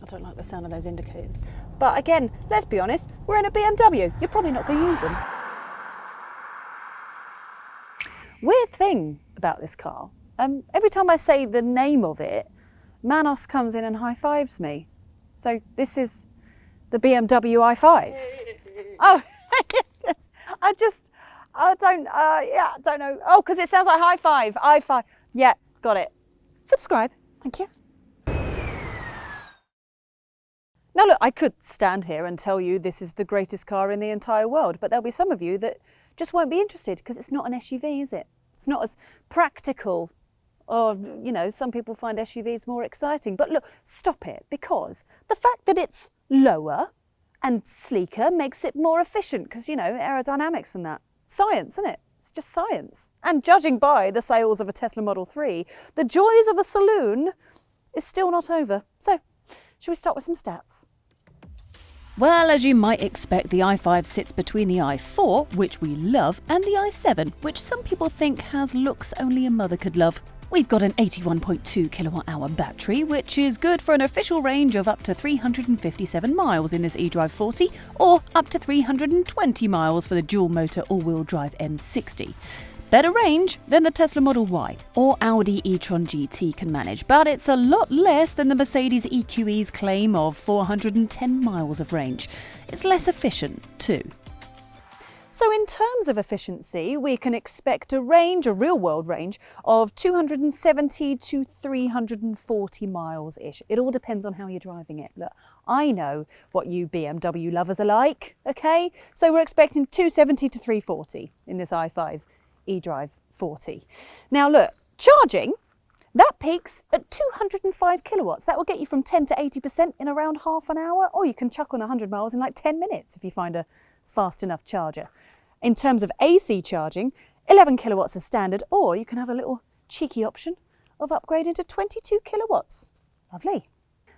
I don't like the sound of those indicators. But again, let's be honest, we're in a BMW. You're probably not going to use them. Weird thing about this car, every time I say the name of it, Manos comes in and high-fives me. So this is the BMW i5. Oh, I don't know. Oh, because it sounds like high five, i5. Yeah, got it. Subscribe, thank you. Now look, I could stand here and tell you this is the greatest car in the entire world, but there'll be some of you that just won't be interested because it's not an SUV, is it? It's not as practical. Or, you know, some people find SUVs more exciting. But look, stop it, because the fact that it's lower and sleeker makes it more efficient because, you know, aerodynamics and that. Science, isn't it? It's just science. And judging by the sales of a Tesla Model 3, the joys of a saloon is still not over. So, should we start with some stats? Well, as you might expect, the i5 sits between the i4, which we love, and the i7, which some people think has looks only a mother could love. We've got an 81.2 kilowatt-hour battery, which is good for an official range of up to 357 miles in this eDrive 40, or up to 320 miles for the dual-motor all-wheel drive M60. Better range than the Tesla Model Y or Audi e-tron GT can manage, but it's a lot less than the Mercedes EQE's claim of 410 miles of range. It's less efficient too. So in terms of efficiency, we can expect a range, a real-world range, of 270 to 340 miles-ish. It all depends on how you're driving it. Look, I know what you BMW lovers are like, okay? So we're expecting 270 to 340 in this i5 eDrive 40. Now look, charging, that peaks at 205 kilowatts. That will get you from 10 to 80% in around half an hour, or you can chuck on 100 miles in like 10 minutes if you find a fast enough charger. In terms of AC charging, 11 kilowatts is standard, or you can have a little cheeky option of upgrading to 22 kilowatts. Lovely.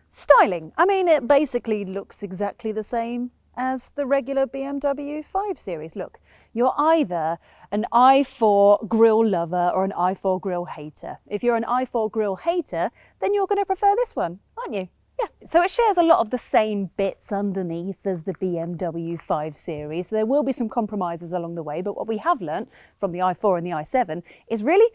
Styling, I mean, it basically looks exactly the same as the regular BMW 5 Series. Look, you're either an i4 grille lover or an i4 grille hater. If you're an i4 grille hater, then you're going to prefer this one, aren't you? Yeah, so it shares a lot of the same bits underneath as the BMW 5 Series. There will be some compromises along the way, but what we have learnt from the i4 and the i7 is really,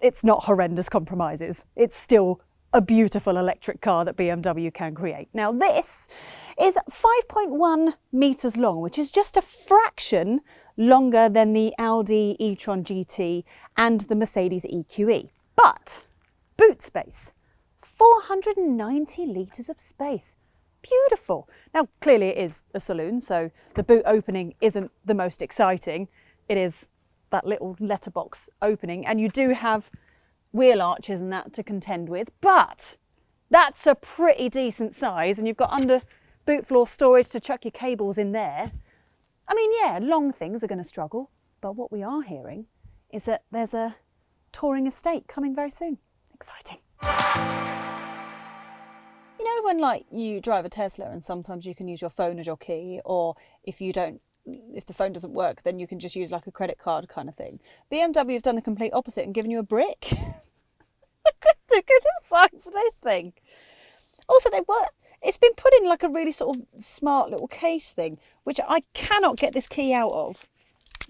it's not horrendous compromises. It's still a beautiful electric car that BMW can create. Now this is 5.1 metres long, which is just a fraction longer than the Audi e-tron GT and the Mercedes EQE. But boot space, 490 litres of space. Beautiful. Now, clearly it is a saloon, so the boot opening isn't the most exciting. It is that little letterbox opening, and you do have wheel arches and that to contend with, but that's a pretty decent size, and you've got under boot floor storage to chuck your cables in there. I mean, yeah, long things are going to struggle, but what we are hearing is that there's a touring estate coming very soon. Exciting. You know when like you drive a Tesla and sometimes you can use your phone as your key, or if the phone doesn't work, then you can just use like a credit card kind of thing. BMW have done the complete opposite and given you a brick. Look at the size of this thing. Also, it's been put in like a really sort of smart little case thing, which I cannot get this key out of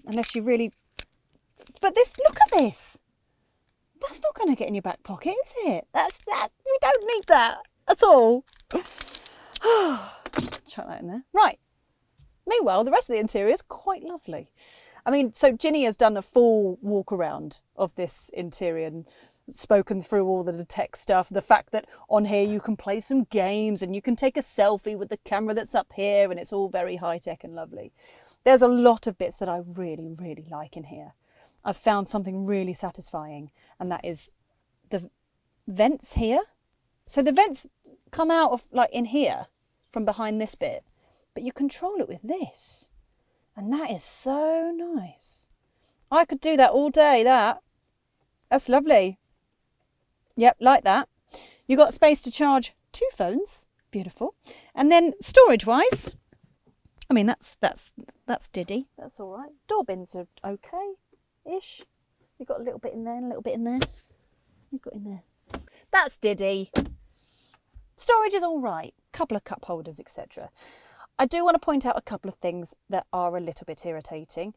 unless you really... But look at this. That's not going to get in your back pocket, is it? We don't need that at all. Chuck that in there. Right. Meanwhile, the rest of the interior is quite lovely. I mean, so Ginny has done a full walk around of this interior and spoken through all the tech stuff. The fact that on here you can play some games and you can take a selfie with the camera that's up here, and it's all very high tech and lovely. There's a lot of bits that I really, really like in here. I've found something really satisfying, and that is the vents here. So the vents come out of like in here from behind this bit, but you control it with this. And that is so nice. I could do that all day, That's lovely. Yep, like that. You got space to charge 2 phones. Beautiful. And then storage-wise, I mean, that's diddy. That's all right. Door bins are okay-ish. You've got a little bit in there and a little bit in there. You've got in there. That's diddy. Storage is all right, couple of cup holders, etc. I do want to point out a couple of things that are a little bit irritating.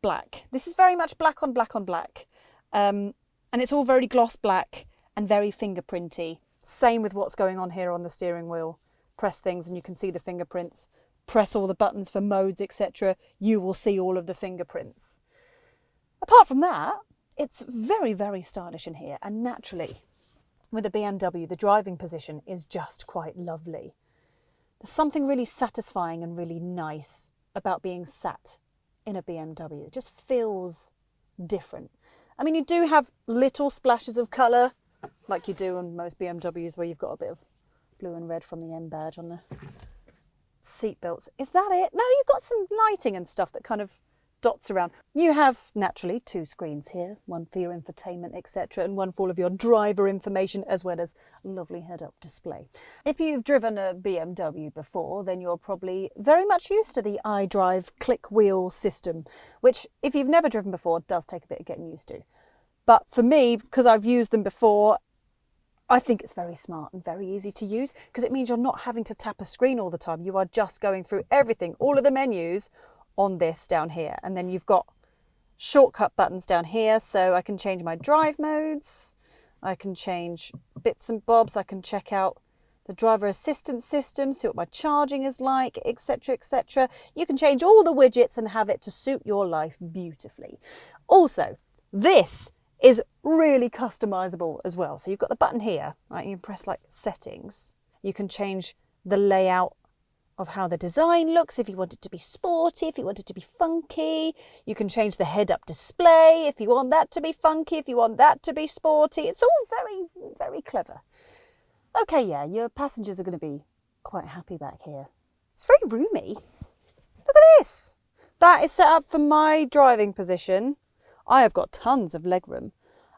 Black. This is very much black on black on black. And it's all very gloss black and very fingerprinty. Same with what's going on here on the steering wheel. Press things and you can see the fingerprints. Press all the buttons for modes, etc. You will see all of the fingerprints. Apart from that, it's very, very stylish in here. And naturally, with a BMW, the driving position is just quite lovely. There's something really satisfying and really nice about being sat in a BMW. It just feels different. I mean, you do have little splashes of colour, like you do on most BMWs, where you've got a bit of blue and red from the M badge on the seat belts. Is that it? No, you've got some lighting and stuff that kind of dots around. You have, naturally, 2 screens here, one for your infotainment, etc., and one for all of your driver information, as well as a lovely head-up display. If you've driven a BMW before, then you're probably very much used to the iDrive click wheel system, which, if you've never driven before, does take a bit of getting used to. But for me, because I've used them before, I think it's very smart and very easy to use, because it means you're not having to tap a screen all the time. You are just going through everything, all of the menus on this down here. And then you've got shortcut buttons down here, so I can change my drive modes, I can change bits and bobs, I can check out the driver assistance system, see what my charging is like, etc, etc. You can change all the widgets and have it to suit your life beautifully. Also, this is really customizable as well. So you've got the button here, right? You press like settings. You can change the layout of how the design looks, if you want it to be sporty, if you want it to be funky. You can change the head-up display if you want that to be funky, if you want that to be sporty. It's all very, very clever. Okay, yeah, your passengers are going to be quite happy back here. It's very roomy. Look at this. That is set up for my driving position. I have got tons of legroom.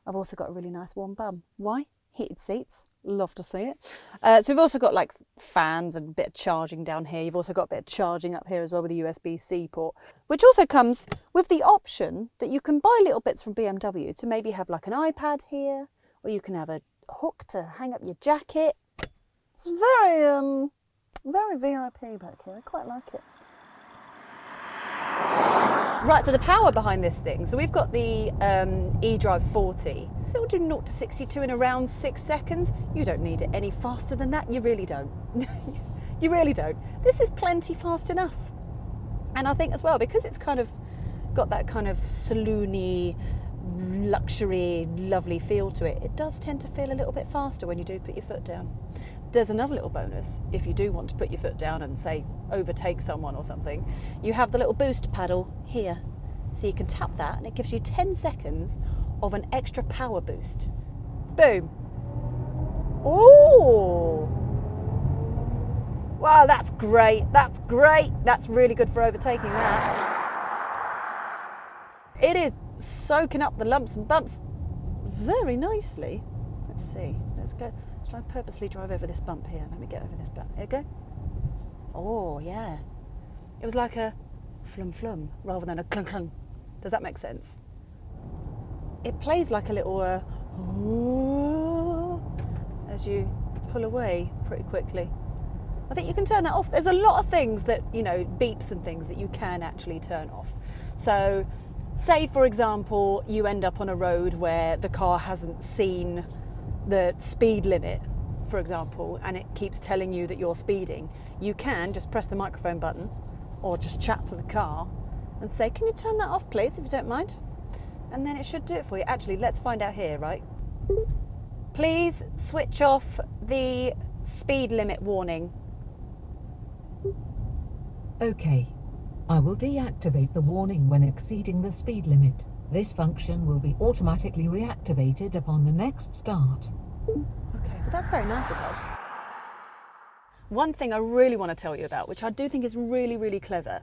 I've also got a really nice warm bum. Why? Heated seats. Love to see it. So we've also got like fans and a bit of charging down here. You've also got a bit of charging up here as well with a USB-C port, which also comes with the option that you can buy little bits from BMW to maybe have like an iPad here, or you can have a hook to hang up your jacket. It's very, very VIP back here. I quite like it. Right, so the power behind this thing. So we've got the eDrive 40. So it'll do 0 to 62 in around 6 seconds. You don't need it any faster than that. You really don't. You really don't. This is plenty fast enough. And I think as well, because it's kind of got that kind of saloony, luxury, lovely feel to it, it does tend to feel a little bit faster when you do put your foot down. There's another little bonus. If you do want to put your foot down and, say, overtake someone or something, you have the little boost paddle here. So you can tap that and it gives you 10 seconds of an extra power boost. Boom. Oh! Wow, that's great. That's great. That's really good for overtaking that. It is soaking up the lumps and bumps very nicely. Let's see. Let's go. Shall I purposely drive over this bump here? Let me get over this bump. Here we go. Oh, yeah. It was like a flum flum rather than a clunk clunk. Does that make sense? It plays like a little as you pull away pretty quickly. I think you can turn that off. There's a lot of things that, you know, beeps and things that you can actually turn off. So, say, for example, you end up on a road where the car hasn't seen the speed limit, for example, and it keeps telling you that you're speeding. You can just press the microphone button or just chat to the car and say, can you turn that off, please, if you don't mind? And then it should do it for you. Actually, let's find out here, right? Please switch off the speed limit warning. Okay. I will deactivate the warning when exceeding the speed limit. This function will be automatically reactivated upon the next start. Okay, well that's very nice of her. One thing I really want to tell you about, which I do think is really, really clever,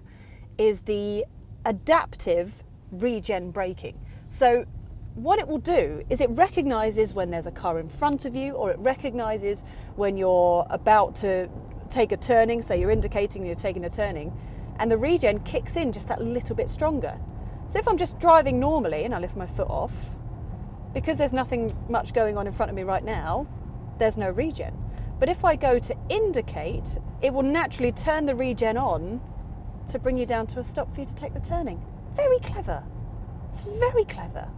is the adaptive regen braking. So what it will do is it recognises when there's a car in front of you, or it recognises when you're about to take a turning, so you're indicating you're taking a turning, and the regen kicks in just that little bit stronger. So if I'm just driving normally and I lift my foot off, because there's nothing much going on in front of me right now, there's no regen. But if I go to indicate, it will naturally turn the regen on to bring you down to a stop for you to take the turning. Very clever. It's very clever.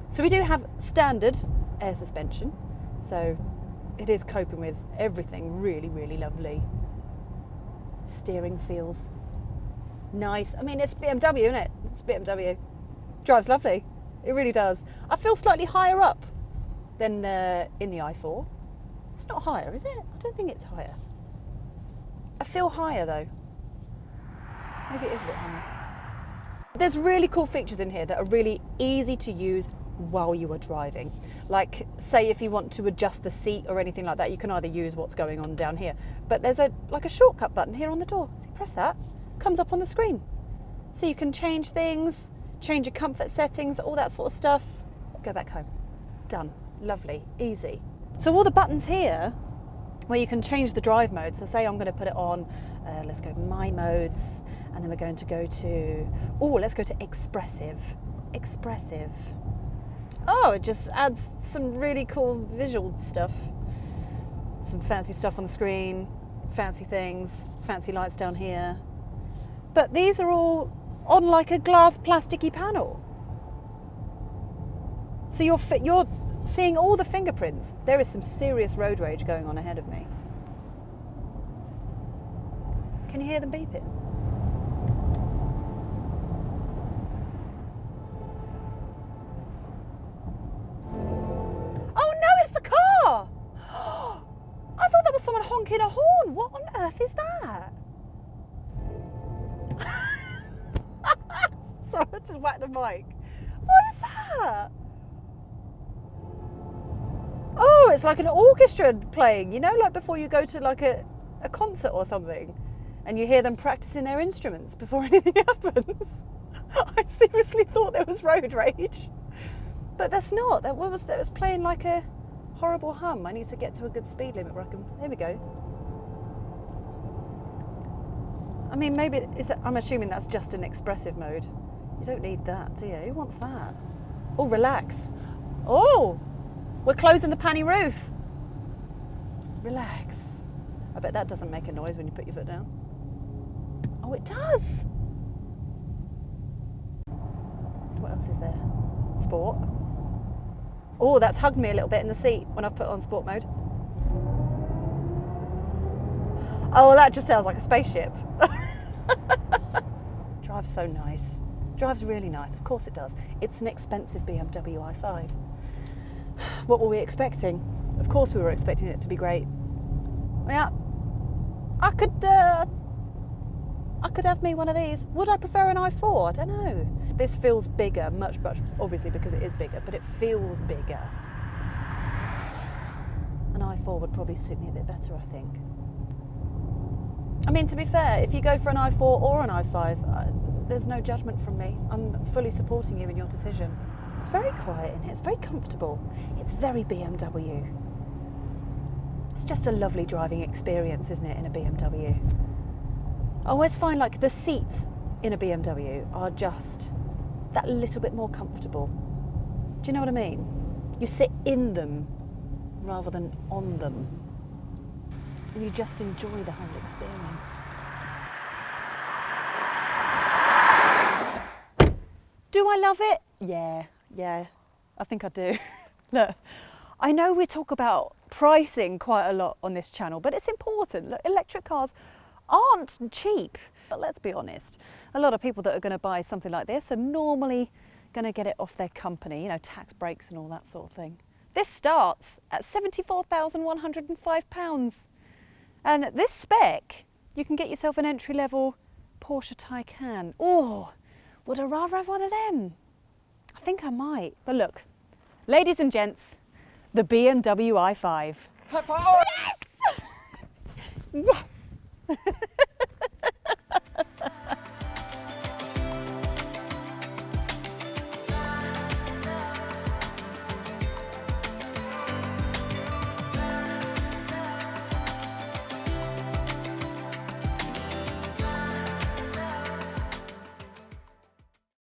So we do have standard air suspension. So it is coping with everything really, really lovely. Steering feels nice. I mean, it's BMW, isn't it? It's BMW. Drives lovely. It really does. I feel slightly higher up than in the i4. It's not higher, is it? I don't think it's higher. I feel higher though. Maybe it is a bit higher. There's really cool features in here that are really easy to use while you are driving. Like, say if you want to adjust the seat or anything like that, you can either use what's going on down here. But there's a shortcut button here on the door. So you press that, comes up on the screen. So you can change things, change your comfort settings, all that sort of stuff. Go back home. Done. Lovely. Easy. So all the buttons here where you can change the drive mode. So say I'm going to put it on, let's go My Modes, and then we're going to go to, let's go to Expressive. Expressive. Oh, it just adds some really cool visual stuff. Some fancy stuff on the screen, fancy things, fancy lights down here. But these are all on like a glass plasticky panel. So you're seeing all the fingerprints. There is some serious road rage going on ahead of me. Can you hear them beeping? Oh no, it's the car! I thought that was someone honking a horn. What on earth is that? Sorry, I just whacked the mic. What is that? Oh, it's like an orchestra playing, you know, like before you go to like a concert or something and you hear them practicing their instruments before anything happens. I seriously thought there was road rage. But that's not. That was playing like a horrible hum. I need to get to a good speed limit where I can... There we go. I mean, maybe... I'm assuming that's just an expressive mode. You don't need that, do you? Who wants that? Oh, relax. Oh! We're closing the panny roof. Relax. I bet that doesn't make a noise when you put your foot down. Oh, it does. What else is there? Sport. Oh, that's hugged me a little bit in the seat when I've put on sport mode. Oh, that just sounds like a spaceship. Drives so nice. Drives really nice. Of course it does. It's an expensive BMW i5. What were we expecting? Of course we were expecting it to be great. Yeah, I could have me one of these. Would I prefer an i4? I don't know. This feels bigger, much, obviously because it is bigger, but it feels bigger. An i4 would probably suit me a bit better, I think. I mean, to be fair, if you go for an i4 or an i5, there's no judgment from me. I'm fully supporting you in your decision. It's very quiet in here, it's very comfortable. It's very BMW. It's just a lovely driving experience, isn't it, in a BMW? I always find like the seats in a BMW are just that little bit more comfortable. Do you know what I mean? You sit in them rather than on them. And you just enjoy the whole experience. Do I love it? Yeah, I think I do. Look, I know we talk about pricing quite a lot on this channel, but it's important. Look, electric cars aren't cheap. But let's be honest, a lot of people that are going to buy something like this are normally going to get it off their company, you know, tax breaks and all that sort of thing. This starts at £74,105. And this spec, you can get yourself an entry-level Porsche Taycan. Oh, would I rather have one of them? I think I might. But look, ladies and gents, the BMW i5. High five. Yes! Yes!